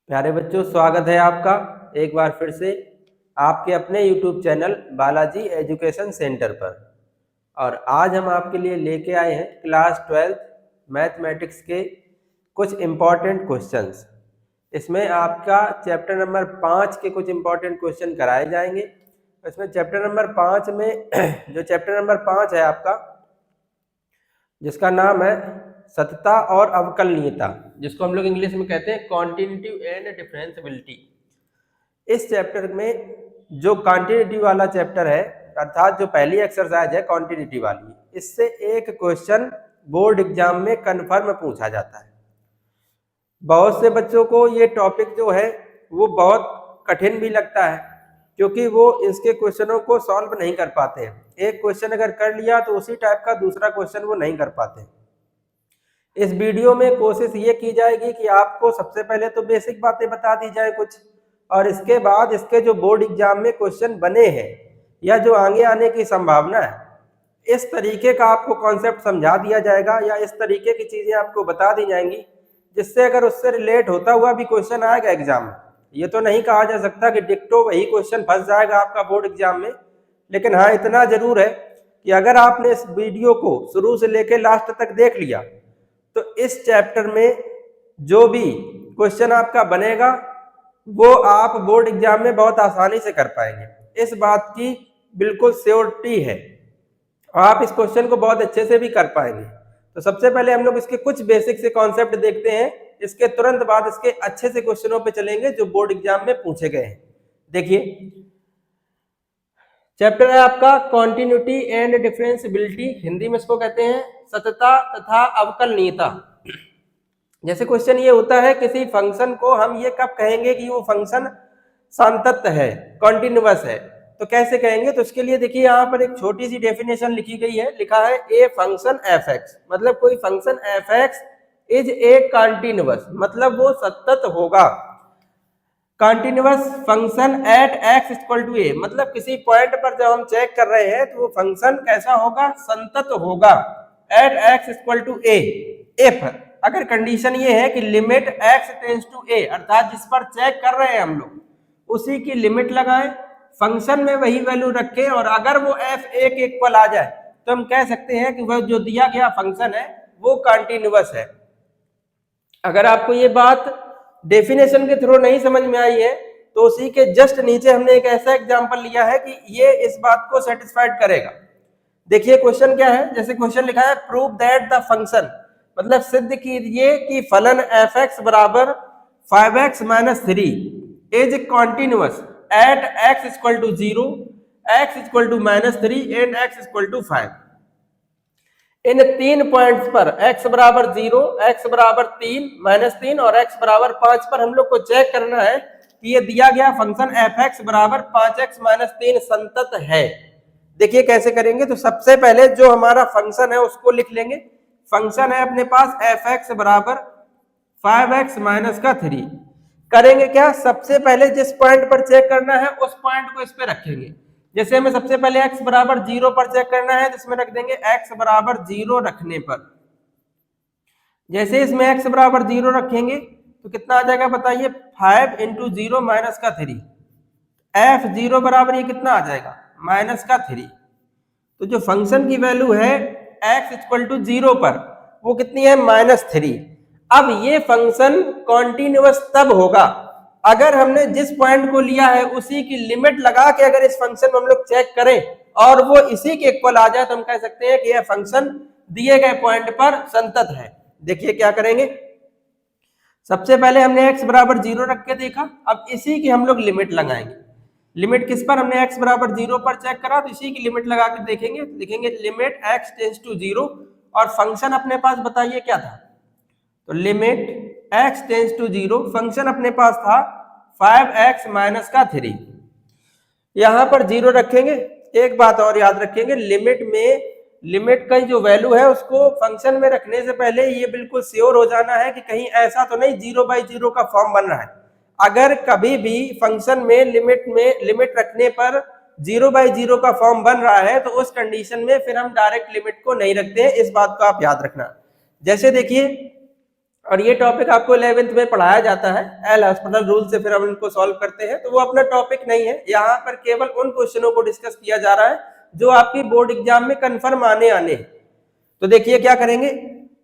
प्यारे बच्चों, स्वागत है आपका एक बार फिर से आपके अपने YouTube channel Balaji education centre पर। और आज हम आपके लिए लेके आए हैं क्लास 12th मैथमेटिक्स के कुछ इम्पॉर्टेंट क्वेश्चंस। इसमें आपका चैप्टर नंबर 5 के कुछ इम्पॉर्टेंट क्वेश्चन कराए जाएंगे। इसमें चैप्टर नंबर 5 में जो चैप्टर नंबर 5 है आपका, जिसका नाम है सतता और अवकलनीयता, जिसको हम लोग इंग्लिश में कहते हैं कॉन्टिन्यूटी एंड डिफरेंशियबिलिटी। इस चैप्टर में जो कॉन्टिन्यूटी वाला चैप्टर है, अर्थात जो पहली एक्सरसाइज है कॉन्टिन्यूटी वाली, इससे एक क्वेश्चन बोर्ड एग्जाम में कन्फर्म पूछा जाता है। बहुत से बच्चों को ये टॉपिक जो है वो बहुत कठिन भी लगता है, क्योंकि वो इसके क्वेश्चनों को सॉल्व नहीं कर पाते हैं। एक क्वेश्चन अगर कर लिया तो उसी टाइप का दूसरा क्वेश्चन वो नहीं कर पाते। इस वीडियो में कोशिश ये की जाएगी कि आपको सबसे पहले तो बेसिक बातें बता दी जाए कुछ, और इसके बाद इसके जो बोर्ड एग्जाम में क्वेश्चन बने हैं या जो आगे आने की संभावना है, इस तरीके का आपको कॉन्सेप्ट समझा दिया जाएगा या इस तरीके की चीजें आपको बता दी जाएंगी, जिससे अगर उससे रिलेट होता हुआ भी क्वेश्चन आएगा एग्जाम में, ये तो नहीं कहा जा सकता कि डिक्टो वही क्वेश्चन फंस जाएगा आपका बोर्ड एग्जाम में, लेकिन हाँ इतना जरूर है कि अगर आपने इस वीडियो को शुरू से लेकर लास्ट तक देख लिया तो इस चैप्टर में जो भी क्वेश्चन आपका बनेगा वो आप बोर्ड एग्जाम में बहुत आसानी से कर पाएंगे। इस बात की बिल्कुल श्योरिटी है, आप इस क्वेश्चन को बहुत अच्छे से भी कर पाएंगे। तो सबसे पहले हम लोग इसके कुछ बेसिक से कॉन्सेप्ट देखते हैं, इसके तुरंत बाद इसके अच्छे से क्वेश्चनों पे चलेंगे जो बोर्ड एग्जाम में पूछे गए हैं। देखिए, चैप्टर है आपका कॉन्टिन्यूटी एंड डिफरेंशियबिलिटी, हिंदी में इसको कहते हैं सतता तथा अवकलनीयता। जैसे क्वेश्चन ये होता है, किसी फंक्शन को हम ये कब कहेंगे कि वो फंक्शन सांतत्य है, कॉन्टिन्यूअस है, तो कैसे कहेंगे? तो इसके लिए देखिए यहाँ पर एक छोटी सी डेफिनेशन लिखी गई है, लिखा है ए फंक्शन एफ एक्स, मतलब कोई function F X is a continuous, मतलब वो सतत होगा। Continuous function at x equal to A, मतलब किसी पॉइंट पर जब हम चेक कर रहे हैं तो वो फंक्शन कैसा होगा? संतत होगा at x equal to A. If अगर कंडीशन ये है कि limit x tends to A, अर्थात जिस पर चेक कर रहे हैं हम लोग उसी की लिमिट लगाएं, फंक्शन में वही वैल्यू रखें, और अगर वो एफ ए के इक्वल आ जाए तो हम कह सकते हैं कि वह जो दिया गया फंक्शन है वो कॉन्टिन्यूअस है। अगर आपको ये बात डेफिनेशन के थ्रू नहीं समझ में आई है तो उसी के जस्ट नीचे हमने एक ऐसा एग्जांपल लिया है कि ये इस बात को सेटिस्फाइड करेगा। देखिए क्वेश्चन क्या है, जैसे क्वेश्चन लिखा है प्रूव दैट द फंक्शन, मतलब सिद्ध कीजिए कि फलन एफ एक्स बराबर 5x - 3 is continuous at x equal to 0, x equal to -3 and x equal to 5। इन 3 पॉइंट्स पर x बराबर 0, x बराबर 3, -3 और x बराबर 5 पर हम लोग को चेक करना है कि ये दिया गया फंक्शन f(x) बराबर 5x - 3 संतत है। देखिए कैसे करेंगे, तो सबसे पहले जो हमारा फंक्शन है उसको लिख लेंगे। फंक्शन है अपने पास f(x) बराबर 5x - 3। करेंगे क्या, सबसे पहले जिस पॉइंट पर चेक करना है उस पॉइंट को इस पे रखेंगे। जैसे हमें सबसे पहले x बराबर 0 पर चेक करना है, जिसमें रख देंगे x बराबर 0 रखने पर, जैसे इसमें x बराबर 0 रखेंगे तो कितना आ जाएगा बताइए? 5 × 0 - 3, f(0) बराबर ये कितना आ जाएगा? -3। तो जो फंक्शन की वैल्यू है x इक्वल टू 0 पर वो कितनी है? -3। अब ये फंक्शन कॉन्टिन्यूअस तब होगा अगर हमने जिस पॉइंट को लिया है उसी की लिमिट लगा के अगर इस फंक्शन में हम लोग चेक करें और वो इसी के इक्वल आ जाए तो हम कह सकते हैं कि यह फंक्शन दिए गए पॉइंट पर संतत है। देखिए क्या करेंगे, सबसे पहले हमने x बराबर 0 रख के देखा, अब इसी की हम लोग लिमिट लगाएंगे। लिमिट किस पर? हमने x बराबर 0 पर चेक करा तो इसी की लिमिट लगा के देखेंगे, लिखेंगे लिमिट x टेंड्स टू 0, और फंक्शन अपने पास बताइए क्या था? तो limit x tends to 0, function अपने पास था 5x - 3। यहां पर 0 रखेंगे। एक बात और याद रखेंगे, लिमिट का जो वैल्यू है उसको फंक्शन में रखने से पहले ये बिल्कुल श्योर हो जाना है कि कहीं ऐसा तो नहीं 0/0 का फॉर्म बन रहा है। अगर कभी भी फंक्शन में लिमिट रखने पर 0/0 का फॉर्म बन रहा है तो उस कंडीशन में फिर हम डायरेक्ट लिमिट को नहीं रखते हैं, इस बात को आप याद रखना। जैसे देखिए और ये टॉपिक आपको 11th में पढ़ाया जाता है एल हॉस्पिटल रूल से, फिर हम इनको सॉल्व करते हैं, तो वो अपना टॉपिक नहीं है। यहाँ पर केवल उन क्वेश्चनों को डिस्कस किया जा रहा है जो आपकी बोर्ड एग्जाम में कंफर्म आने हैं। तो देखिए क्या करेंगे,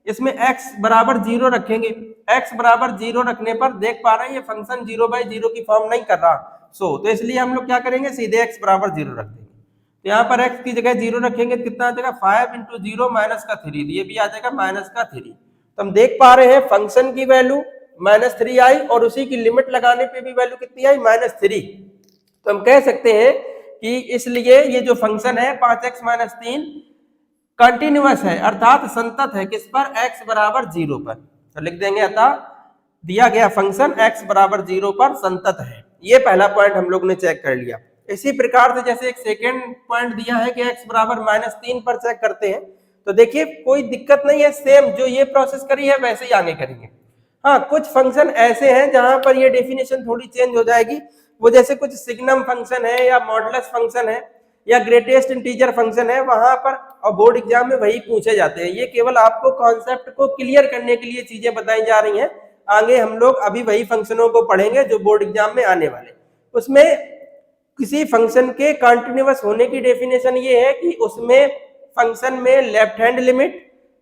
इसमें x बराबर 0 रखेंगे। x बराबर 0 रखने पर देख पा रहे हैं ये फंक्शन 0/0 की फॉर्म नहीं कर रहा, तो इसलिए हम लोग क्या करेंगे, सीधे x बराबर 0 रख देंगे। तो यहाँ पर x की जगह 0 रखेंगे तो कितना आ जाएगा, 5 × 0 -3, ये भी आ जाएगा -3। तो हम देख पा रहे हैं फंक्शन की वैल्यू -3 आई और उसी की लिमिट लगाने पे भी वैल्यू कितनी आई, -3। तो हम कह सकते हैं कि इसलिए ये जो फंक्शन है 5x - 3 कंटिन्यूअस है, अर्थात संतत है किस पर, x बराबर 0 पर। तो लिख देंगे अतः दिया गया फंक्शन x बराबर 0 पर संतत है। ये पहला पॉइंट हम लोग ने चेक कर लिया। इसी प्रकार से जैसे एक सेकेंड पॉइंट दिया है कि x बराबर -3 पर चेक करते हैं, तो देखिए कोई दिक्कत नहीं है, सेम जो ये प्रोसेस करी है वैसे ही आगे करेंगे। हाँ, कुछ फंक्शन ऐसे हैं जहां पर ये डेफिनेशन थोड़ी चेंज हो जाएगी, वो जैसे कुछ सिग्नम फंक्शन है या मॉडुलस फंक्शन है या ग्रेटेस्ट इंटीजर फंक्शन है, वहां पर और बोर्ड एग्जाम में वही पूछे जाते हैं। ये केवल आपको कॉन्सेप्ट को क्लियर करने के लिए चीजें बताई जा रही हैं। आगे हम लोग अभी वही फंक्शनों को पढ़ेंगे जो बोर्ड एग्जाम में आने वाले। उसमें किसी फंक्शन के कंटिन्यूअस होने की डेफिनेशन ये है कि उसमें फंक्शन में left hand limit,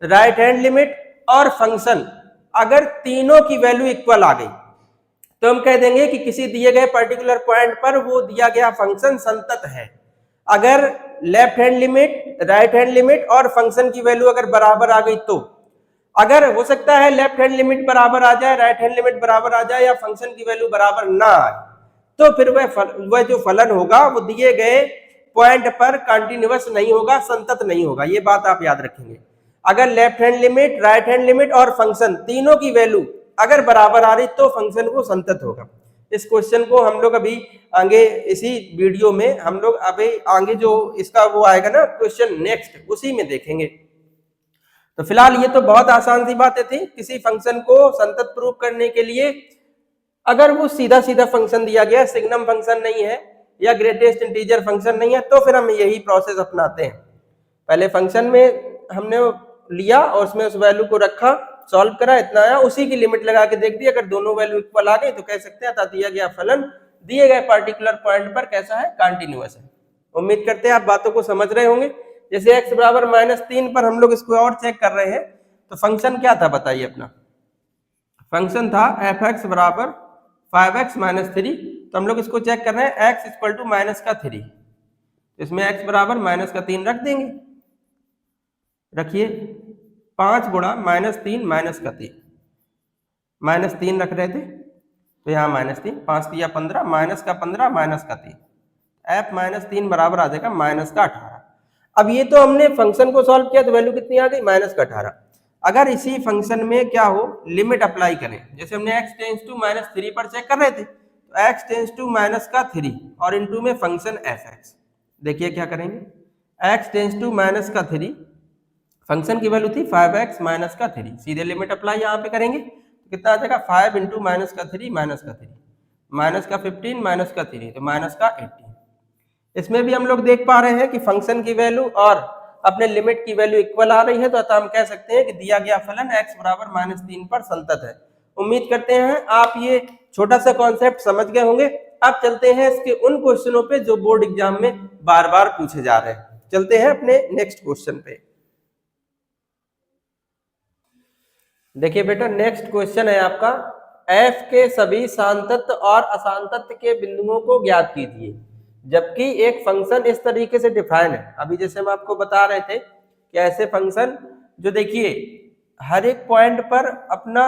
right hand limit और फंक्शन अगर तीनों की वैल्यू इक्वल आ गई तो हम कह देंगे कि किसी दिए गए पर्टिकुलर पॉइंट पर वो दिया गया फंक्शन संतत है। अगर left hand limit, right hand limit और फंक्शन की वैल्यू अगर बराबर आ गई तो, अगर हो सकता है लेफ्ट हैंड लिमिट बराबर आ जाए, राइट हैंड लिमिट बराबर आ जाए या फंक्शन की वैल्यू बराबर ना आए, तो फिर वह जो फलन होगा वो दिए गए पॉइंट पर कंटिन्यूअस नहीं होगा, संतत नहीं होगा। ये बात आप याद रखेंगे। अगर left hand limit, right hand limit और फंक्शन तीनों की वैल्यू अगर बराबर आ रही तो फंक्शन वो संतत होगा। इस क्वेश्चन को हम लोग अभी आगे इसी वीडियो में हम लोग अभी आगे जो इसका वो आएगा ना क्वेश्चन नेक्स्ट, उसी में देखेंगे। तो फिलहाल ये तो बहुत आसान सी बातें थी। किसी फंक्शन को संतत प्रूव करने के लिए अगर वो सीधा सीधा फंक्शन दिया गया, सिग्नम फंक्शन नहीं है या ग्रेटेस्ट इंटीजर फंक्शन नहीं है, तो फिर हम यही प्रोसेस अपनाते हैं। पहले फंक्शन में हमने लिया और उसमें उस वैल्यू को रखा, सॉल्व करा, इतना आया, उसी की लिमिट लगा के देख दी। अगर दोनों वैल्यू इक्वल आ गई तो कह सकते हैं दिया गया फलन दिए गए पर्टिकुलर पॉइंट पर कैसा है, कंटिन्यूअस है। उम्मीद करते हैं आप बातों को समझ रहे होंगे। जैसे x बराबर -3 पर हम लोग इसको और चेक कर रहे हैं, तो फंक्शन क्या था बताइए अपना, फंक्शन था f(x) बराबर 5x - 3। तो हम लोग इसको चेक कर रहे हैं x = -3, इसमें x बराबर -3 रख देंगे। रखिए 5 गुणा -3 -3 रख रहे थे तो यहाँ -3, 5 × 15 -15 -3, f -3 बराबर आ जाएगा -18। अब ये तो हमने फंक्शन को सॉल्व किया तो वैल्यू कितनी आ गई, -18। अगर इसी फंक्शन में क्या हो, लिमिट अप्लाई करें, जैसे हमने x टेंड्स टू -3 पर चेक कर रहे थे, तो x टेंड्स टू -3 और इनटू में फंक्शन fx। देखिए क्या करेंगे, x टेंड्स टू -3, फंक्शन की वैल्यू थी 5x - 3, सीधे लिमिट अप्लाई यहाँ पे करेंगे तो कितना आ जाएगा, 5 × -3 -15 -3 तो -18। इसमें भी हम लोग देख पा रहे हैं कि फंक्शन की वैल्यू और अपने लिमिट की वैल्यू इक्वल आ रही है, तो अतः हम कह सकते हैं कि दिया गया फलन x बराबर -3 पर संतत है। उम्मीद करते हैं आप ये छोटा सा कॉन्सेप्ट समझ गए होंगे। अब चलते हैं इसके उन क्वेश्चनों पे जो बोर्ड एग्जाम में बार बार पूछे जा रहे हैं। चलते हैं अपने नेक्स्ट क्वेश्चन पे। देखिए बेटा, नेक्स्ट क्वेश्चन है आपका, f के सभी सांतत्य और असांतत्य के बिंदुओं को ज्ञात कीजिए जबकि एक फंक्शन इस तरीके से डिफाइन है। अभी जैसे हम आपको बता रहे थे कि ऐसे फंक्शन जो देखिए हर एक पॉइंट पर अपना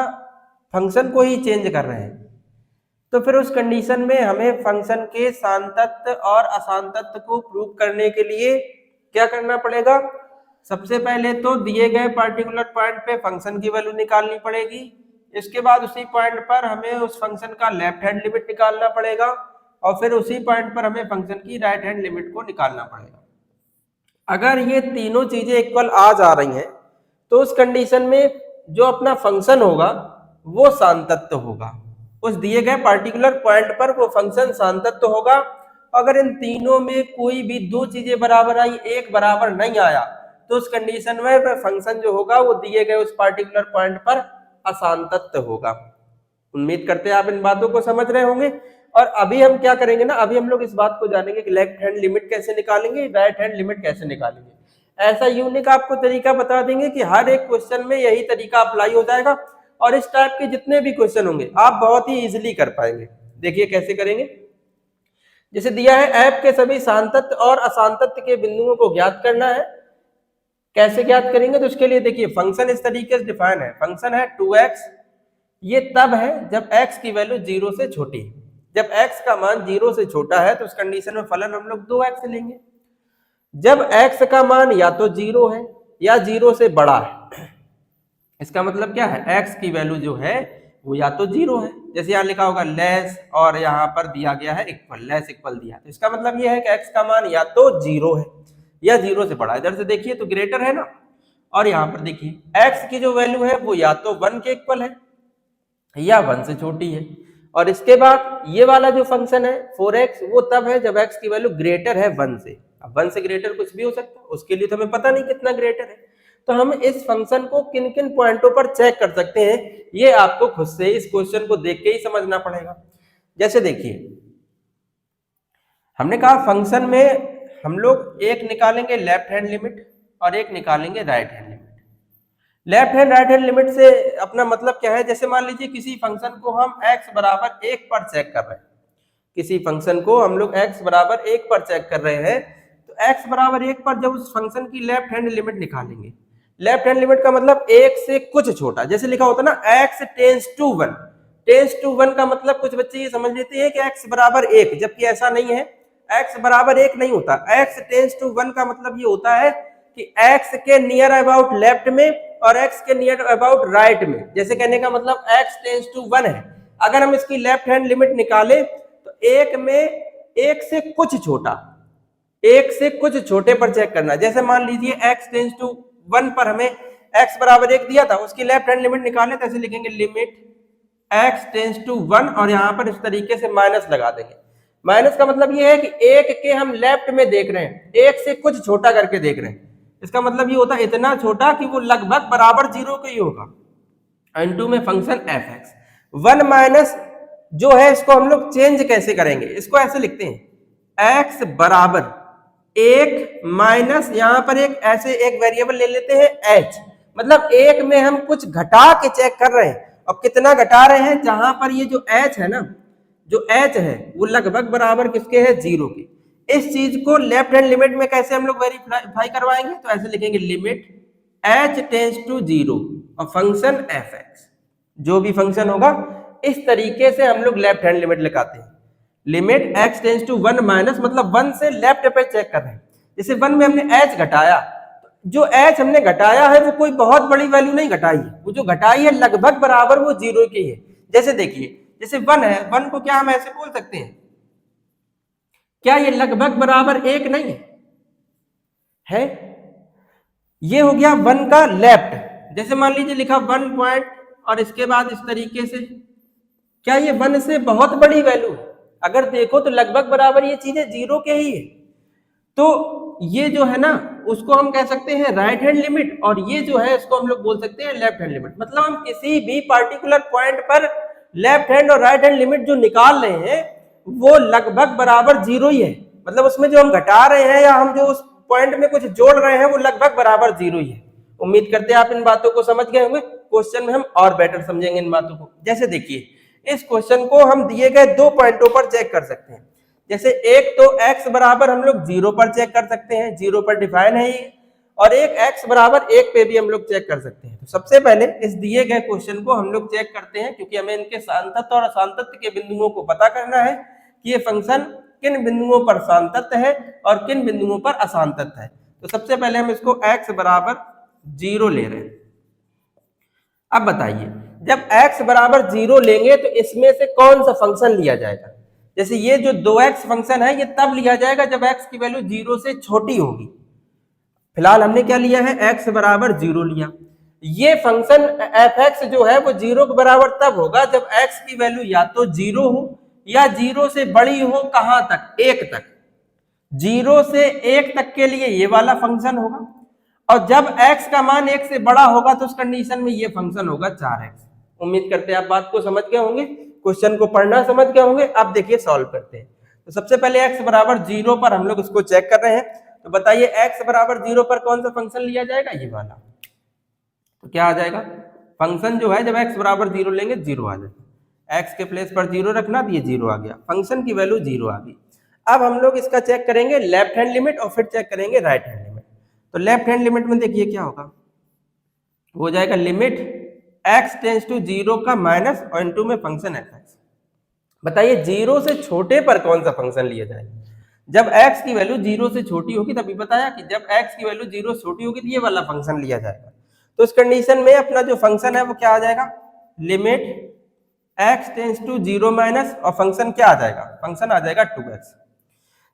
फंक्शन को ही चेंज कर रहे हैं, तो फिर उस कंडीशन में हमें फंक्शन के सांतत्य और असांतत्य को प्रूव करने के लिए क्या करना पड़ेगा, सबसे पहले तो दिए गए पर्टिकुलर पॉइंट पे फंक्शन की वैल्यू निकालनी पड़ेगी। इसके बाद उसी पॉइंट पर हमें उस फंक्शन का लेफ्ट हैंड लिमिट निकालना पड़ेगा और फिर उसी पॉइंट पर हमें फंक्शन की राइट हैंड लिमिट को निकालना पड़ेगा। अगर ये तीनों चीजें इक्वल आ जा रही हैं तो उस कंडीशन में जो अपना फंक्शन होगा वो सांतत्य होगा, उस दिए गए पर्टिकुलर पॉइंट पर वो फंक्शन सांतत्य होगा। अगर इन तीनों में कोई भी दो चीजें बराबर आई, एक बराबर नहीं आया, तो उस कंडीशन में फंक्शन जो होगा वो दिए गए उस पर्टिकुलर पॉइंट पर असांतत्य होगा। उम्मीद करते हैं आप इन बातों को समझ रहे होंगे। और अभी हम क्या करेंगे ना, अभी हम लोग इस बात को जानेंगे कि लेफ्ट हैंड लिमिट कैसे निकालेंगे, राइट हैंड लिमिट कैसे निकालेंगे। ऐसा यूनिक आपको तरीका बता देंगे कि हर एक क्वेश्चन में यही तरीका अप्लाई हो जाएगा और इस टाइप के जितने भी क्वेश्चन होंगे आप बहुत ही इजीली कर पाएंगे। देखिए कैसे करेंगे। जैसे दिया है ऐप के सभी सान्तत्य और असांतत्य के बिंदुओं को ज्ञात करना है। कैसे ज्ञात करेंगे, तो उसके लिए देखिए फंक्शन इस तरीके से डिफाइन है। फंक्शन है 2x, ये तब है जब x की वैल्यू 0 से छोटी है। जब x का मान 0 से छोटा है तो उस कंडीशन में फलन हम लोग 2x लेंगे। जब x का मान या तो 0 है या 0 से बड़ा है, इसका मतलब क्या है, x की वैल्यू जो है वो या तो 0 है, जैसे यहाँ लिखा होगा लेस और यहाँ पर दिया गया है इक्वल, लेस इक्वल दिया, तो इसका मतलब ये है कि x का मान या तो 0 है या 0 से बड़ा। इधर से देखिए तो ग्रेटर है ना, और यहाँ पर देखिए x की जो वैल्यू है वो या तो 1 के इक्वल है या 1 से छोटी है। और इसके बाद ये वाला जो फंक्शन है 4x, वो तब है जब x की वैल्यू ग्रेटर है 1 से। अब 1 से ग्रेटर कुछ भी हो सकता है, उसके लिए तो हमें पता नहीं कितना ग्रेटर है। तो हम इस फंक्शन को किन किन पॉइंटों पर चेक कर सकते हैं, ये आपको खुद से इस क्वेश्चन को देख के ही समझना पड़ेगा। जैसे देखिए हमने कहा फंक्शन में हम लोग एक निकालेंगे लेफ्ट हैंड लिमिट और एक निकालेंगे right hand limit. Left hand right hand limit से अपना मतलब क्या है, जैसे मान लीजिए किसी फंक्शन को हम x बराबर 1 पर चेक कर रहे हैं, किसी फंक्शन को हम लोग x बराबर 1 पर चेक कर रहे हैं, तो x बराबर 1 पर जब उस फंक्शन की लेफ्ट हैंड लिमिट निकालेंगे, लेफ्ट हैंड लिमिट का मतलब 1 से कुछ छोटा, जैसे लिखा होता है ना x tends to 1, tends to 1 का मतलब कुछ बच्चे ये समझ लेते हैं कि x बराबर 1, जबकि ऐसा नहीं है, x बराबर 1 नहीं होता। x टेंस टू 1 का मतलब ये होता है कि x के नियर अबाउट लेफ्ट में और x के नियर अबाउट राइट में, जैसे कहने का मतलब x टेंस टू 1 है। अगर हम इसकी लेफ्ट हैंड लिमिट निकाले तो 1 में 1 से कुछ छोटा, 1 से कुछ छोटे पर चेक करना। जैसे मान लीजिए x टेंस टू 1 पर हमें x बराबर 1 दिया था, उसकी लेफ्ट हैंड लिमिट निकाले तो ऐसे लिखेंगे लिमिट x टेंस टू 1 और यहाँ पर इस तरीके से माइनस लगा देंगे। माइनस का मतलब ये है कि 1 के हम लेफ्ट में देख रहे हैं, 1 से कुछ छोटा करके देख रहे हैं, इसका मतलब ये होता है इतना छोटा कि वो लगभग बराबर 0 के ही होगा। इनटू में फंक्शन fx 1 माइनस जो है इसको हम लोग चेंज कैसे करेंगे, इसको ऐसे लिखते हैं x बराबर 1 माइनस यहाँ पर एक ऐसे एक वेरिएबल ले लेते हैं h, मतलब 1 में हम कुछ घटा के चेक कर रहे हैं। अब कितना घटा रहे हैं, जहां पर ये जो h है ना, जो h है वो लगभग बराबर किसके है, 0 के। इस चीज को लेफ्ट हैंड लिमिट में कैसे हम लोग वेरीफाई करवाएंगे, तो ऐसे लिखेंगे लिमिट h टेंस टू 0 और फंक्शन fx, जो भी फंक्शन होगा इस तरीके से हम लोग लेफ्ट हैंड लिमिट लगाते हैं। Limit x tends to 1 minus मतलब 1 से लेफ्ट पे चेक कर रहे हैं। जैसे 1 में हमने h घटाया, जो h हमने घटाया है वो कोई बहुत बड़ी वैल्यू नहीं घटाई है, वो जो घटाई है लगभग बराबर वो 0 की है। जैसे देखिए जैसे 1 है, 1 को क्या हम ऐसे बोल सकते हैं, क्या ये लगभग बराबर 1 नहीं है? ये हो गया 1 का लेफ्ट। जैसे मान लीजिए लिखा 1 पॉइंट और इसके बाद इस तरीके से, क्या ये 1 से बहुत बड़ी वैल्यू है? अगर देखो तो लगभग बराबर ये चीजें 0 के ही है। तो ये जो है ना उसको हम कह सकते हैं राइट हैंड लिमिट, और ये जो है इसको हम लोग बोल सकते हैं लेफ्ट हैंड लिमिट। मतलब हम किसी भी पार्टिकुलर पॉइंट पर लेफ्ट हैंड और राइट हैंड लिमिट जो निकाल रहे हैं वो लगभग बराबर 0 ही है, मतलब उसमें जो हम घटा रहे हैं या हम जो उस पॉइंट में कुछ जोड़ रहे हैं वो लगभग बराबर 0 ही है। उम्मीद करते हैं आप इन बातों को समझ गए होंगे। क्वेश्चन में हम और बेटर समझेंगे इन बातों को। जैसे देखिए इस क्वेश्चन को हम दिए गए 2 पॉइंटों पर चेक कर सकते हैं। जैसे एक तो x बराबर हम लोग 0 पर चेक कर सकते हैं, 0 पर डिफाइन है ये, और एक x बराबर 1 पे भी हम लोग चेक कर सकते हैं। तो सबसे पहले इस दिए गए क्वेश्चन को हम लोग चेक करते हैं, क्योंकि हमें इनके सान्तत्य और असांतत्य के बिंदुओं को पता करना है कि ये फंक्शन किन बिंदुओं पर सान्तत्य है और किन बिंदुओं पर असांतत्य है। तो सबसे पहले हम इसको x बराबर 0 ले रहे हैं। अब बताइए जब x बराबर 0 लेंगे तो इसमें से कौन सा फंक्शन लिया जाएगा? जैसे ये जो 2x फंक्शन है ये तब लिया जाएगा जब x की वैल्यू 0 से छोटी होगी। फिलहाल हमने क्या लिया है, x बराबर 0 लिया। ये फंक्शन fx जो है वो 0 के बराबर तब होगा जब x की वैल्यू या तो 0 हो या 0 से बड़ी हो। कहां तक? 1 तक। 0 से 1 तक के लिए ये वाला फंक्शन होगा, और जब x का मान 1 से बड़ा होगा तो उस कंडीशन में ये फंक्शन होगा 4x। उम्मीद करते हैं आप बात को समझ गए होंगे, क्वेश्चन को पढ़ना समझ गए होंगे। अब देखिए सॉल्व करते हैं। तो सबसे पहले x बराबर 0 पर हम लोग इसको चेक कर रहे हैं। तो बताइए x बराबर 0 पर कौन सा फंक्शन लिया जाएगा, ये वाला। तो क्या आ जाएगा, फंक्शन जो है जब x बराबर 0 लेंगे 0 आ जाएगा, x के प्लेस पर 0 रखना तो ये 0 आ गया, फंक्शन की वैल्यू 0 आ गई। अब हम लोग इसका चेक करेंगे लेफ्ट हैंड लिमिट और फिर चेक करेंगे राइट हैंड लिमिट। तो लेफ्ट हैंड लिमिट में देखिए क्या होगा, हो जाएगा लिमिट x टेंस टू 0 का माइनस और इनटू में फंक्शन fx। बताइए 0 से छोटे पर कौन सा फंक्शन लिया जाएगा, जब x की वैल्यू 0 से छोटी होगी, तभी बताया कि जब x की वैल्यू 0 से छोटी होगी तो ये वाला फंक्शन लिया जाएगा। तो इस कंडीशन में अपना जो फंक्शन है वो क्या आ जाएगा, limit x tends to 0 minus और फंक्शन क्या आ जाएगा, फंक्शन आ जाएगा 2x।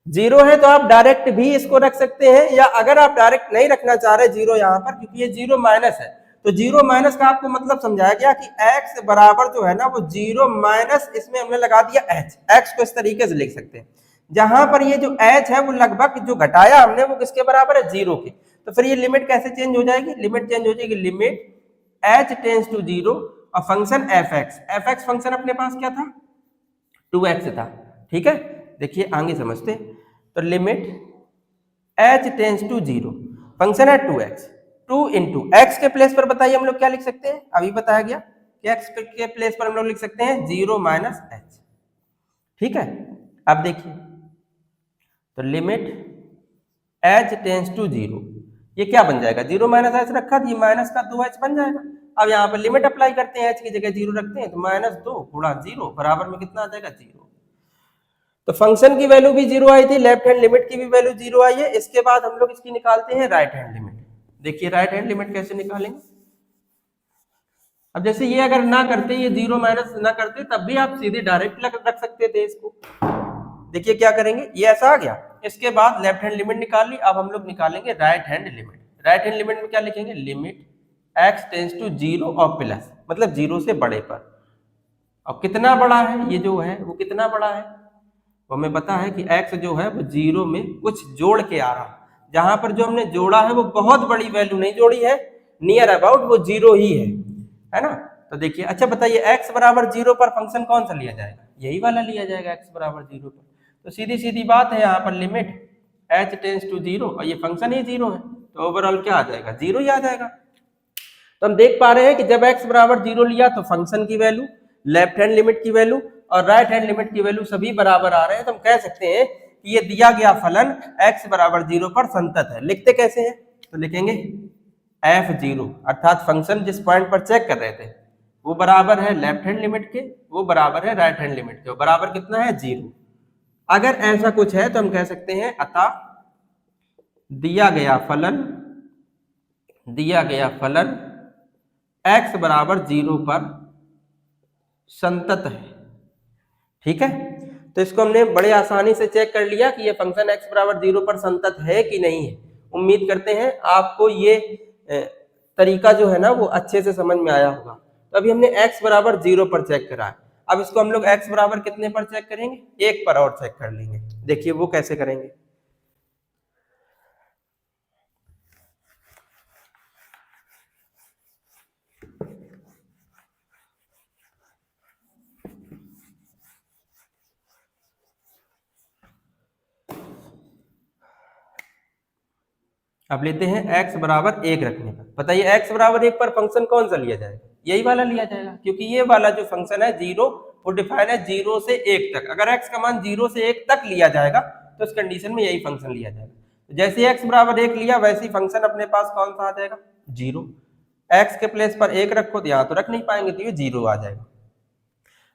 0 है तो आप डायरेक्ट भी इसको रख सकते हैं, या अगर आप डायरेक्ट नहीं रखना चाह रहे 0 यहाँ पर, क्योंकि ये 0 माइनस है, तो 0 माइनस का आपको मतलब समझाया गया कि x बराबर जो है ना वो 0 माइनस, इसमें हमने लगा दिया h। x को इस तरीके से लिख सकते हैं, जहां पर ये जो h है वो लगभग जो घटाया हमने वो किसके बराबर है, 0 के। तो फिर ये लिमिट कैसे चेंज हो जाएगी, लिमिट चेंज हो जाएगी लिमिट h टेंस टू 0 और फंक्शन fx फंक्शन अपने पास क्या था, 2x था। ठीक है, देखिए आगे समझते। तो limit h tends to 0, function है 2x, 2 इंटू एक्स के प्लेस पर बताइए हम लोग क्या लिख सकते हैं, अभी बताया गया कि x के प्लेस पर हम लोग लिख सकते हैं 0 माइनस h। ठीक है, अब देखिए तो लिमिट h टेंस टू 0, ये क्या बन जाएगा, 0 माइनस h रखा तो ये माइनस का 2h बन जाएगा। अब यहाँ पर लिमिट अप्लाई करते हैं, h की जगह 0 रखते हैं, तो -2 गुणा 0 बराबर में कितना आ जाएगा, 0। तो फंक्शन की वैल्यू भी 0 आई थी, लेफ्ट हैंड लिमिट की भी वैल्यू 0 आई है। इसके बाद हम लोग इसकी निकालते हैं राइट हैंड लिमिट। देखिए राइट हैंड लिमिट कैसे निकालेंगे। अब जैसे ये अगर ना करते, ये 0 माइनस ना करते, तब भी आप सीधे डायरेक्ट रख सकते थे इसको। देखिए क्या करेंगे, ये ऐसा आ गया, इसके बाद लेफ्ट हैंड लिमिट निकाल ली। अब हम लोग निकालेंगे right hand limit. Right hand limit में क्या लिखेंगे, लिमिट x टेंस टू 0 और प्लस, मतलब 0 से बड़े पर। अब कितना बड़ा है, ये जो है वो कितना बड़ा है, वो हमें पता है कि x जो है वो 0 में कुछ जोड़ के आ रहा, जहां पर जो हमने जोड़ा है वो बहुत बड़ी वैल्यू नहीं जोड़ी है, नियर अबाउट वो 0 ही है ना। तो देखिए, अच्छा बताइए x बराबर 0 पर फंक्शन कौन सा लिया जाएगा, यही वाला लिया जाएगा x बराबर 0 पर। तो सीधी सीधी बात है, यहाँ पर लिमिट h टेंस टू 0 और ये फंक्शन ही 0 है, तो ओवरऑल क्या आ जाएगा, 0 ही आ जाएगा। तो हम देख पा रहे हैं कि जब x बराबर 0 लिया तो फंक्शन की वैल्यू, लेफ्ट हैंड लिमिट की वैल्यू और राइट हैंड लिमिट की वैल्यू सभी बराबर आ रहे हैं। तो हम कह सकते हैं कि ये दिया गया फलन x बराबर 0 पर संतत है। लिखते कैसे हैं, तो लिखेंगे f0, अर्थात फंक्शन जिस पॉइंट पर चेक कर रहे थे वो बराबर है लेफ्ट हैंड लिमिट के, वो बराबर है राइट हैंड लिमिट के, वो बराबर कितना है, 0। अगर ऐसा कुछ है तो हम कह सकते हैं अतः दिया गया फलन x बराबर 0 पर संतत है। ठीक है, तो इसको हमने बड़े आसानी से चेक कर लिया कि ये फंक्शन x बराबर 0 पर संतत है कि नहीं है। उम्मीद करते हैं आपको ये तरीका जो है ना वो अच्छे से समझ में आया होगा। तो अभी हमने x बराबर 0 पर चेक करा है, अब इसको हम लोग x बराबर कितने पर चेक करेंगे, 1 पर और चेक कर लेंगे। देखिए वो कैसे करेंगे। अब लेते हैं x बराबर 1 रखने पर। बताइए x बराबर 1 पर फंक्शन कौन सा लिया जाएगा, यही वाला लिया जाएगा, क्योंकि ये वाला जो फंक्शन है 0 वो डिफाइन है 0 से 1 तक। अगर x का मान 0 से 1 तक लिया जाएगा तो इस कंडीशन में यही फंक्शन लिया जाएगा। तो जैसे x बराबर 1 लिया वैसे ही फंक्शन अपने पास कौन सा आ जाएगा, 0। x के प्लेस पर 1 रखो तो यहाँ तो रख नहीं पाएंगे, तो ये 0 आ जाएगा।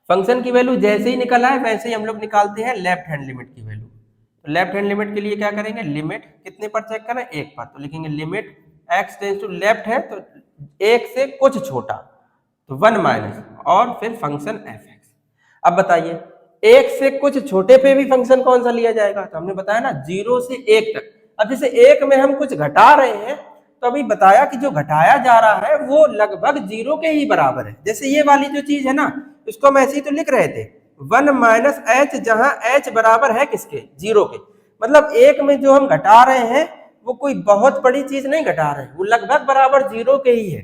फंक्शन की वैल्यू जैसे ही निकल आए वैसे ही हम लोग निकालते हैं लेफ्ट हैंड लिमिट की वैल्यू। तो लेफ्ट हैंड लिमिट के लिए क्या करेंगे, लिमिट कितने पर चेक करें, 1 पर। तो लिखेंगे limit x tends to left है तो 1 से कुछ छोटा, तो 1 माइनस और फिर फंक्शन fx। अब बताइए 1 से कुछ छोटे पे भी फंक्शन कौन सा लिया जाएगा, तो हमने बताया ना 0 से 1 तक। अब जैसे 1 में हम कुछ घटा रहे हैं तो अभी बताया कि जो घटाया जा रहा है वो लगभग 0 के ही बराबर है। जैसे ये वाली जो चीज है ना, इसको हम ऐसे ही तो लिख रहे थे 1 माइनस h, जहां h बराबर है किसके, 0 के। मतलब 1 में जो हम घटा रहे हैं वो कोई बहुत बड़ी चीज नहीं घटा रहे, वो लगभग बराबर 0 के ही है।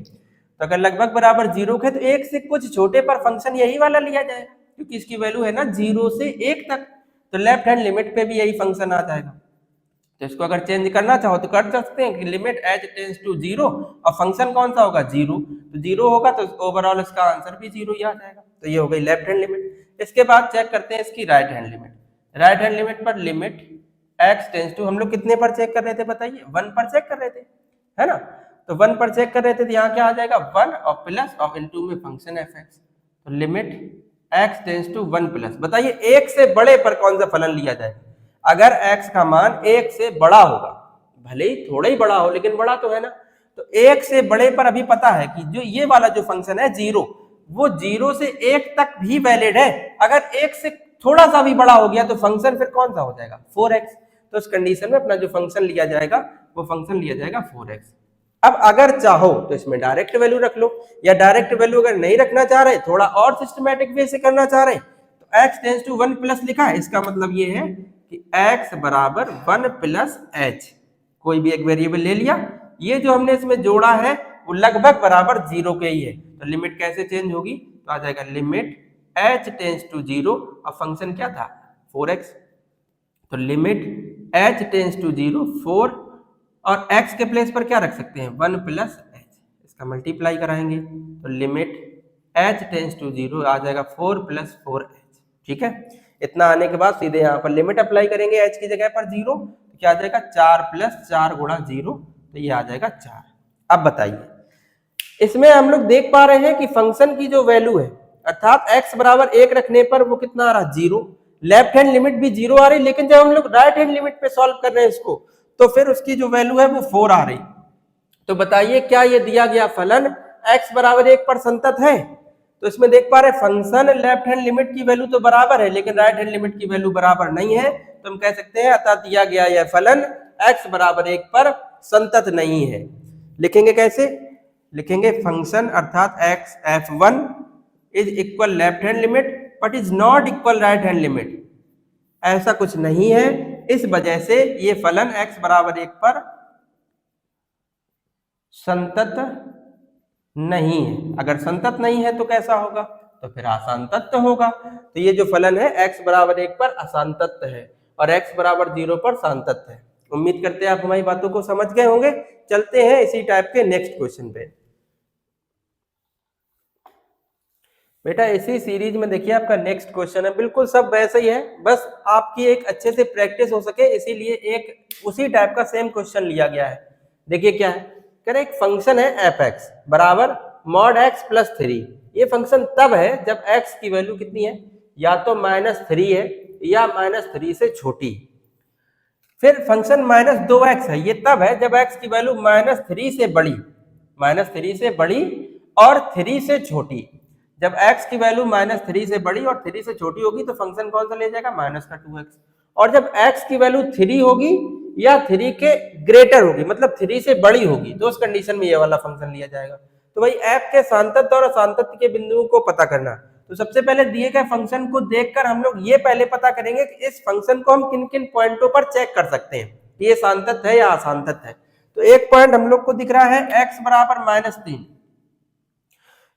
तो अगर लगभग बराबर 0 के तो 1 से कुछ छोटे पर फंक्शन यही वाला लिया जाएगा, क्योंकि इसकी वैल्यू है ना 0 से 1 तक, तो लेफ्ट हैंड लिमिट पे भी यही फंक्शन आ जाएगा। तो इसको अगर चेंज करना चाहो तो कर सकते हैं कि लिमिट एच टेंड्स टू 0 और फंक्शन कौन सा होगा 0, तो 0 होगा तो ओवरऑल इसका आंसर भी 0 ही आ जाएगा। तो ये हो गई लेफ्ट हैंड लिमिट। इसके बाद चेक करते हैं इसकी right hand limit. Right hand limit पर लिमिट x टेंड्स टू, हम लोग कितने पर चेक कर रहे थे बताइए, 1 पर चेक कर रहे थे, है ना। तो 1 पर चेक कर रहे थे तो यहाँ क्या आ जाएगा 1 और प्लस और इनटू में फंक्शन fx, तो limit x tends to 1 plus. बताइए 1 से बड़े पर कौन सा फलन लिया जाएगा? अगर x का मान 1 से बड़ा होगा, भले ही थोड़ा ही बड़ा हो लेकिन बड़ा तो है ना, तो 1 से बड़े पर अभी पता है कि जो ये वाला जो फंक्शन है 0, वो 0 से 1 तक भी वैलिड है। अगर 1 से थोड़ा सा भी बड़ा हो गया तो फंक्शन फिर कौन सा हो जाएगा 4x। तो इस कंडीशन में अपना जो फंक्शन लिया जाएगा वो फंक्शन लिया जाएगा 4x। अब अगर चाहो तो इसमें डायरेक्ट वैल्यू रख लो, या डायरेक्ट वैल्यू अगर नहीं रखना चाह रहे, थोड़ा और सिस्टमैटिक वे से करना चाह रहे, तो x टेंड्स टू 1 प्लस लिखा है, इसका मतलब ये है कि x बराबर 1 प्लस h, कोई भी एक वेरिएबल ले लिया, ये जो हमने इसमें जोड़ा है वो लगभग बराबर 0 के ही है। तो लिमिट कैसे चेंज होगी, तो आ जाएगा लिमिट h टेंड्स टू 0 और फंक्शन क्या था 4x, तो लिमिट h टेंड्स टू 0 4 और x के प्लेस पर क्या रख सकते हैं 1 प्लस h, इसका मल्टीप्लाई कराएंगे तो लिमिट h टेंड्स टू 0 आ जाएगा 4 प्लस 4h। ठीक है, इतना आने के बाद सीधे यहाँ पर लिमिट अप्लाई करेंगे h की जगह पर 0, तो क्या आ जाएगा 4 प्लस 4 गुणा 0, तो ये आ जाएगा 4। अब बताइए इसमें हम लोग देख पा रहे हैं कि फंक्शन की जो वैल्यू है अर्थात x बराबर 1 रखने पर वो कितना आ रहा 0, लेफ्ट हैंड लिमिट भी 0 आ रही, लेकिन जब हम लोग राइट हैंड लिमिट पे सॉल्व कर रहे हैं इसको तो फिर उसकी जो वैल्यू है वो 4 आ रही। तो बताइए क्या ये दिया गया फलन x बराबर 1 पर संतत है? तो इसमें देख पा रहे फंक्शन लेफ्ट हैंड लिमिट की वैल्यू तो बराबर है लेकिन राइट हैंड लिमिट की वैल्यू बराबर नहीं है, तो हम कह सकते हैं अतः दिया गया यह फलन x बराबर 1 पर संतत नहीं है। लिखेंगे कैसे? लिखेंगे फंक्शन अर्थात x f1 is equal left hand limit but is not equal right hand limit. ऐसा कुछ नहीं है, इस वजह से ये फलन x बराबर 1 पर संतत नहीं है। अगर संतत नहीं है तो कैसा होगा, तो फिर असंतत होगा। तो ये जो फलन है x बराबर 1 पर असंतत है और x बराबर 0 पर संतत है। उम्मीद करते हैं आप हमारी बातों को समझ गए होंगे। चलते हैं इसी टाइप के नेक्स्ट क्वेश्चन पे। बेटा इसी सीरीज में देखिए आपका नेक्स्ट क्वेश्चन है, बिल्कुल सब वैसे ही है, बस आपकी एक अच्छे से प्रैक्टिस हो सके इसीलिए एक उसी टाइप का सेम क्वेश्चन लिया गया है। देखिए क्या है, कह रहे एक फंक्शन है f(x) बराबर मॉड x प्लस 3। ये फंक्शन तब है जब x की वैल्यू कितनी है, या तो -3 है या -3 से छोटी। फिर फंक्शन -2x है, ये तब है जब x की वैल्यू -3 से बड़ी, -3 से बड़ी और 3 से छोटी। जब x की वैल्यू -3 से बड़ी और 3 से छोटी होगी तो फंक्शन कौन सा ले जाएगा -2x। और जब x की वैल्यू 3 होगी या 3 के ग्रेटर होगी, मतलब 3 से बड़ी होगी, तो उस कंडीशन में ये वाला फंक्शन लिया जाएगा। तो भाई f के सांतत्य और असंतत्य के बिंदुओं को पता करना, तो सबसे पहले दिए गए फंक्शन को देखकर हम लोग ये पहले पता करेंगे कि इस फंक्शन को हम किन किन पॉइंटों पर चेक कर सकते हैं कि ये सांतत्य है या असंतत्य है। तो एक पॉइंट हम लोग को दिख रहा है x बराबर -3।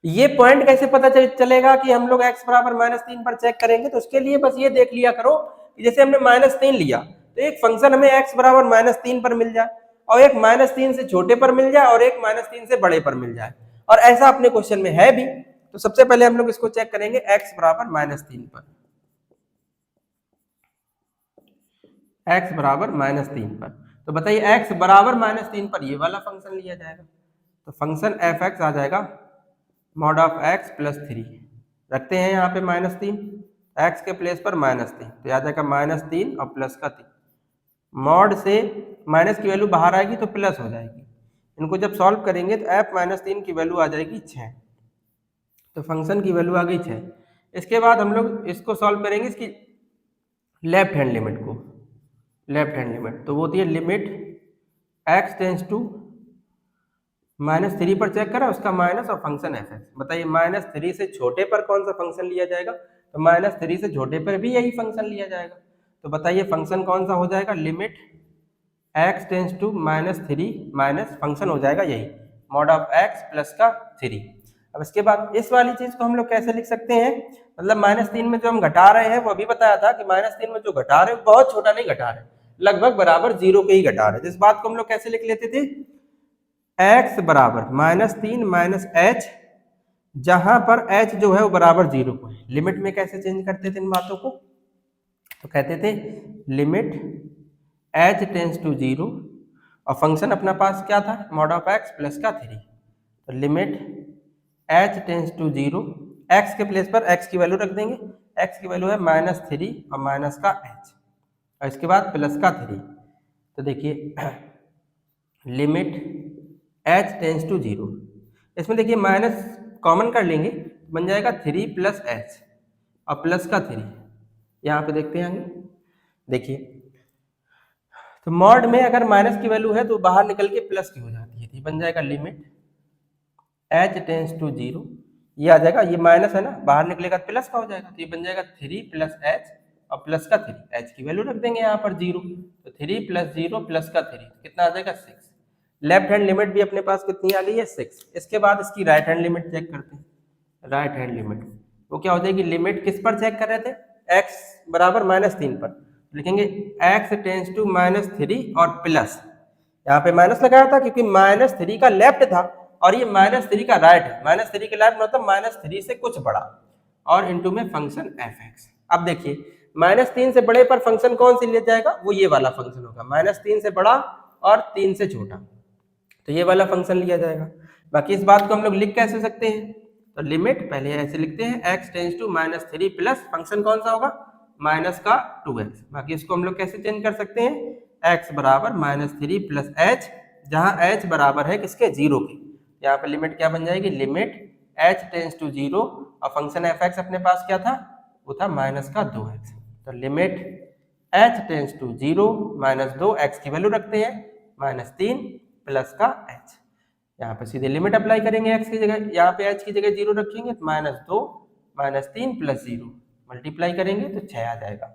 ये पॉइंट कैसे पता चलेगा कि हम लोग x बराबर -3 पर चेक करेंगे, तो उसके लिए बस ये देख लिया करो कि जैसे हमने -3 लिया तो एक फंक्शन हमें x बराबर -3 पर मिल जाए और एक -3 से छोटे पर मिल जाए और एक -3 से बड़े पर मिल जाए, और ऐसा अपने क्वेश्चन में है भी। तो सबसे पहले हम लोग इसको चेक करेंगे x बराबर -3 पर, x बराबर -3 पर। तो बताइए x बराबर -3 पर ये वाला फंक्शन लिया जाएगा, तो फंक्शन f(x) आ जाएगा मॉड ऑफ x प्लस 3। रखते हैं यहाँ पे -3, x के प्लेस पर -3, तो आ जाएगा -3 और प्लस का 3। मॉड से माइनस की वैल्यू बाहर आएगी तो प्लस हो जाएगी। इनको जब सॉल्व करेंगे तो f -3 की वैल्यू आ जाएगी 6, तो फंक्शन की वैल्यू आ गई 6। इसके बाद हम लोग इसको सॉल्व करेंगे इसकी लेफ्ट हैंड लिमिट को, लेफ्ट हैंड लिमिट तो वो होती है लिमिट x टेंस टू -3 पर चेक करा उसका माइनस और फंक्शन f(x). बताइए -3 से छोटे पर कौन सा फंक्शन लिया जाएगा, तो -3 से छोटे पर भी यही फंक्शन लिया जाएगा। तो बताइए फंक्शन कौन सा हो जाएगा, limit x tends to -3 minus function हो जाएगा यही मॉड ऑफ x प्लस का 3। अब इसके बाद इस वाली चीज को हम लोग कैसे लिख सकते हैं, मतलब -3 में जो हम घटा रहे हैं वो अभी बताया था कि -3 में जो घटा रहे हैं बहुत छोटा नहीं घटा रहे, लगभग बराबर 0 के ही घटा रहे। इस बात को हम लोग कैसे लिख लेते थे, x बराबर -3 माइनस h, जहां पर h जो है वो बराबर 0 को है। लिमिट में कैसे चेंज करते थे इन बातों को, तो कहते थे लिमिट h टेंस टू 0 और फंक्शन अपना पास क्या था, मॉड ऑफ x प्लस का 3। तो limit h tends to 0, x के प्लेस पर x की वैल्यू रख देंगे, x की वैल्यू है -3 और माइनस का h और इसके बाद प्लस का 3। तो देखिए लिमिट h टेंस टू 0, इसमें देखिए माइनस कॉमन कर लेंगे, बन जाएगा 3 प्लस h और प्लस का 3। यहाँ पे देखते हैं आगे, देखिए तो मॉड में अगर माइनस की वैल्यू है तो बाहर निकल के प्लस की हो जाती है, तो बन जाएगा लिमिट h टेंस टू 0, ये आ जाएगा, ये माइनस है ना, बाहर निकलेगा तो प्लस का हो जाएगा, तो ये बन जाएगा 3 प्लस h और प्लस का 3। h की वैल्यू रख देंगे यहाँ पर 0, तो 3 प्लस 0 प्लस का 3 कितना आ जाएगा 6। लेफ्ट हैंड लिमिट भी अपने पास कितनी आ गई है 6। इसके बाद इसकी राइट हैंड लिमिट चेक करते हैं। राइट हैंड लिमिट वो क्या हो जाएगी, लिमिट किस पर चेक कर रहे थे, x बराबर -3 पर, लिखेंगे x टेंस टू -3 और प्लस, यहाँ पे माइनस लगाया था क्योंकि -3 का लेफ्ट था और ये -3 का राइट है, -3 के लेफ्ट मतलब -3 से कुछ बड़ा और इनटू में फंक्शन f(x). अब देखिए -3 से बड़े पर फंक्शन कौन सी ले जाएगा, वो ये वाला फंक्शन होगा, -3 से बड़ा और 3 से छोटा, तो ये वाला फंक्शन लिया जाएगा। बाकी इस बात को हम लोग लिख कैसे सकते हैं, तो लिमिट पहले ऐसे लिखते हैं x tends to -3 plus function कौन सा होगा, माइनस का 2x। बाकी इसको हम लोग कैसे चेंज कर सकते हैं, x बराबर -3 प्लस h, जहां h बराबर है किसके 0 के, यहाँ पे लिमिट क्या बन जाएगी, लिमिट h टेंस टू 0 और फंक्शन f(x) अपने पास क्या था, वो था माइनस का 2x। तो limit h tends to 0 -2, x की वैल्यू रखते हैं -3 प्लस का h, यहाँ पे सीधे लिमिट अप्लाई करेंगे x की जगह, यहाँ पे h की जगह 0 रखेंगे तो -2 -3 प्लस 0 मल्टीप्लाई करेंगे तो 6 आ जाएगा।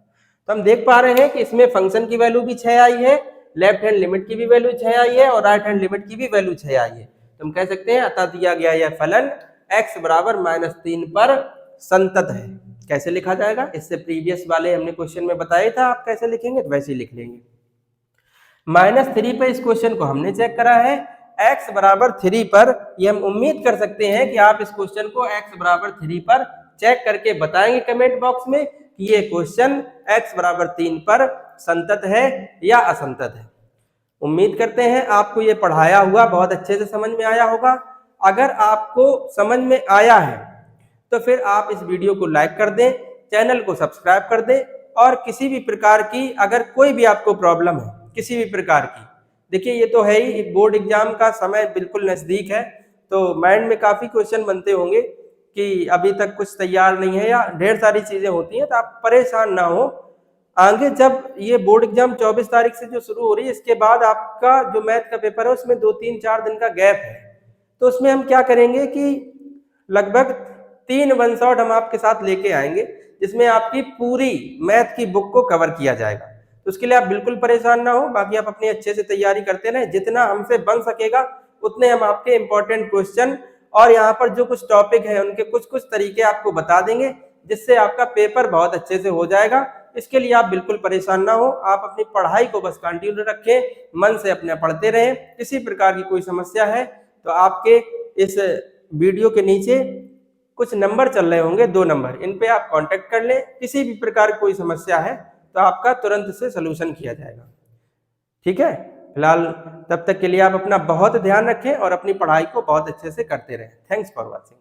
तो हम देख पा रहे हैं कि इसमें फंक्शन की वैल्यू भी 6 आई है, लेफ्ट हैंड लिमिट की भी वैल्यू 6 आई है और राइट हैंड लिमिट की भी वैल्यू 6 आई है। तो हम कह सकते हैं अतः दिया गया यह फलन x बराबर -3 पर संतत है। कैसे लिखा जाएगा, इससे प्रीवियस वाले हमने क्वेश्चन में बताया था, आप कैसे लिखेंगे तो वैसे ही लिख लेंगे। -3 पे इस क्वेश्चन को हमने चेक करा है, x बराबर 3 पर ये हम उम्मीद कर सकते हैं कि आप इस क्वेश्चन को x बराबर 3 पर चेक करके बताएंगे कमेंट बॉक्स में कि ये क्वेश्चन x बराबर 3 पर संतत है या असंतत है। उम्मीद करते हैं आपको ये पढ़ाया हुआ बहुत अच्छे से समझ में आया होगा। अगर आपको समझ में आया है तो फिर आप इस वीडियो को लाइक कर दें, चैनल को सब्सक्राइब कर दें और किसी भी प्रकार की अगर कोई भी आपको प्रॉब्लम है किसी भी प्रकार की, देखिए ये तो है ही, बोर्ड एग्जाम का समय बिल्कुल नजदीक है, तो माइंड में काफी क्वेश्चन बनते होंगे कि अभी तक कुछ तैयार नहीं है या ढेर सारी चीजें होती हैं, तो आप परेशान ना हो। आगे जब ये बोर्ड एग्जाम 24 तारीख से जो शुरू हो रही है, इसके बाद आपका जो मैथ का पेपर है उसमें 2-3-4 दिन का गैप है, तो उसमें हम क्या करेंगे कि लगभग 3 वन शॉट हम आपके साथ लेके आएंगे जिसमें आपकी पूरी मैथ की बुक को कवर किया जाएगा। तो उसके लिए आप बिल्कुल परेशान ना हो, बाकी आप अपनी अच्छे से तैयारी करते रहें, जितना हमसे बन सकेगा उतने हम आपके इंपॉर्टेंट क्वेश्चन और यहाँ पर जो कुछ टॉपिक है उनके कुछ तरीके आपको बता देंगे, जिससे आपका पेपर बहुत अच्छे से हो जाएगा। इसके लिए आप बिल्कुल परेशान ना हो, आप अपनी पढ़ाई को बस कंटिन्यू रखें, मन से अपने पढ़ते रहें। किसी प्रकार की कोई समस्या है तो आपके इस वीडियो के नीचे कुछ नंबर चल रहे होंगे, 2 नंबर, इन पे आप कांटेक्ट कर लें। किसी भी प्रकार की कोई समस्या है तो आपका तुरंत से सलूशन किया जाएगा। ठीक है, फिलहाल तब तक के लिए आप अपना बहुत ध्यान रखें और अपनी पढ़ाई को बहुत अच्छे से करते रहें। Thanks for watching.